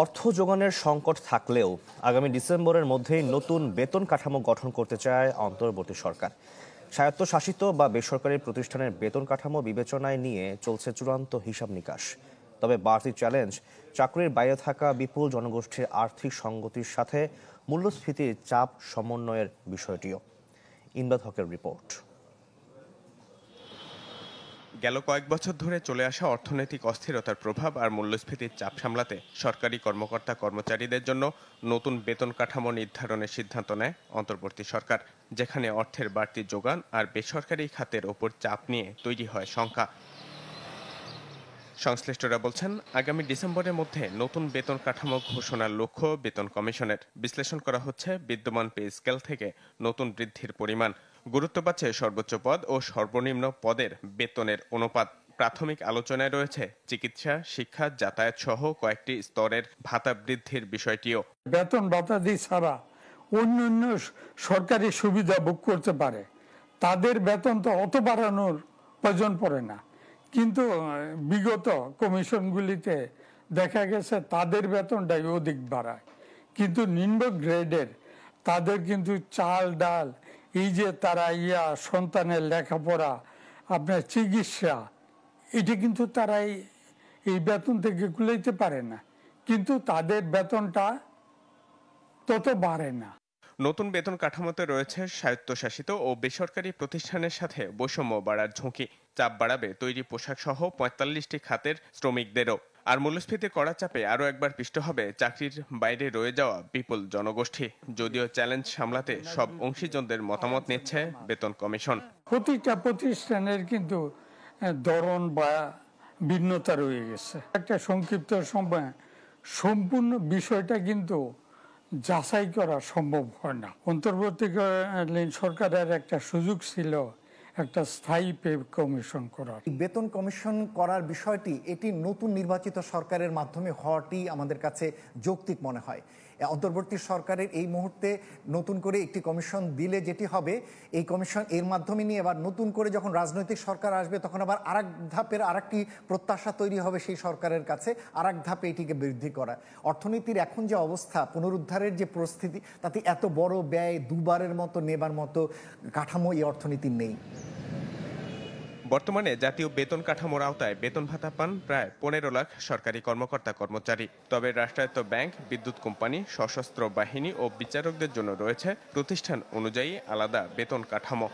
অর্থ যোগানের সংকট থাকলেও আগামী ডিসেম্বরের মধ্যেই নতুন বেতন কাঠামো গঠন করতে চায় অন্তর্বর্তী সরকার। স্বায়ত্তশাসিত বা বেসরকারি প্রতিষ্ঠানের বেতন কাঠামো বিবেচনায় নিয়ে চলছে চূড়ান্ত হিসাব নিকাশ। তবে বাড়তি চ্যালেঞ্জ চাকরির বাইরে থাকা বিপুল জনগোষ্ঠীর আর্থিক সঙ্গতির সাথে মূল্যস্ফীতির চাপ সমন্বয়ের বিষয়টিও। ইমদাদ হকের রিপোর্ট। গেল কয়েক বছর ধরে চলে আসা অর্থনৈতিক অস্থিরতার প্রভাব আর মূল্যস্ফীতির চাপ সামলাতে সরকারি কর্মকর্তা কর্মচারীদের জন্য নতুন বেতন কাঠামো নির্ধারণের সিদ্ধান্ত নেয় অন্তর্বর্তী সরকার, যেখানে অর্থের বাড়তি যোগান আর বেসরকারি খাতের ওপর চাপ নিয়ে তৈরি হয় শঙ্কা। সংশ্লিষ্টরা বলছেন, আগামী ডিসেম্বরের মধ্যে নতুন বেতন কাঠামো ঘোষণার লক্ষ্য বেতন কমিশনের। বিশ্লেষণ করা হচ্ছে বিদ্যমান পে স্কেল থেকে নতুন বৃদ্ধির পরিমাণ, গুরুত্ব পাচ্ছে সর্বোচ্চ পদ ও সর্বনিম্ন পদের বেতনের অনুপাত। প্রাথমিক আলোচনায় রয়েছে চিকিৎসা, শিক্ষা, যাতায়াত সহ কয়েকটি স্তরের ভাতা বৃদ্ধির বিষয়টিও। বেতন ভাতাদি ছাড়া অন্যান্য সরকারি সুবিধা ভোগ করতে পারে, তাদের বেতন তো অত বাড়ানোর প্রয়োজন পড়ে না। কিন্তু বিগত কমিশনগুলিতে দেখা গেছে তাদের বেতনটাই অধিক বাড়ায়, কিন্তু নিম্ন গ্রেডের তাদের কিন্তু চাল ডাল, এই যে তারা সন্তানের লেখাপড়া, আপনার চিকিৎসা, এটা কিন্তু তারা এই বেতন থেকে কুলাইতে পারে না, কিন্তু তাদের বেতনটা তত বাড়ে না। নতুন বেতন কাঠামোতে রয়েছে স্বায়ত্তশাসিত ও বেসরকারি প্রতিষ্ঠানের সাথে বৈষম্য বাড়ার ঝুঁকি। চাপ বাড়াবে তৈরি পোশাক সহ ৪৫টি খাতের শ্রমিকদেরও। আর মূল্যস্ফীতির কড়া চাপে আরও একবার পিষ্ট হবে চাকরির বাইরে রয়ে যাওয়া বিপুল জনগোষ্ঠী। যদিও চ্যালেঞ্জ সামলাতে সব অংশীজনদের মতামত নিচ্ছে বেতন কমিশন। প্রতিটা প্রতিষ্ঠানের কিন্তু ধরন বা ভিন্নতা রয়ে গেছে। একটা সংক্ষিপ্ত সময়ে সম্পূর্ণ বিষয়টা কিন্তু যাচাই করা সম্ভব হয় না। অন্তর্বর্তীকালীন সরকারের একটা সুযোগ ছিল একটা স্থায়ী পে কমিশন করার। বেতন কমিশন করার বিষয়টি এটি নতুন নির্বাচিত সরকারের মাধ্যমে হওয়াটি আমাদের কাছে যৌক্তিক মনে হয়। অন্তর্বর্তী সরকারের এই মুহূর্তে নতুন করে একটি কমিশন দিলে যেটি হবে, এই কমিশন এর মাধ্যমে নিয়ে আবার নতুন করে যখন রাজনৈতিক সরকার আসবে তখন আবার আরেক ধাপের আরেকটি প্রত্যাশা তৈরি হবে সেই সরকারের কাছে, আরেক ধাপে এটিকে বৃদ্ধি করা। অর্থনীতির এখন যে অবস্থা, পুনরুদ্ধারের যে পরিস্থিতি, তাতে এত বড় ব্যয় দুবারের মতো নেবার মতো কাঠামো এই অর্থনীতির নেই। বর্তমানে জাতীয় বেতন কাঠামোর আওতায় বেতন ভাতা পান প্রায় ১৫ লাখ সরকারি কর্মকর্তা কর্মচারী। তবে রাষ্ট্রায়ত্ত ব্যাংক, বিদ্যুৎ কোম্পানি, সশস্ত্র বাহিনী ও বিচারকদের জন্য রয়েছে প্রতিষ্ঠান অনুযায়ী আলাদা বেতন কাঠামো।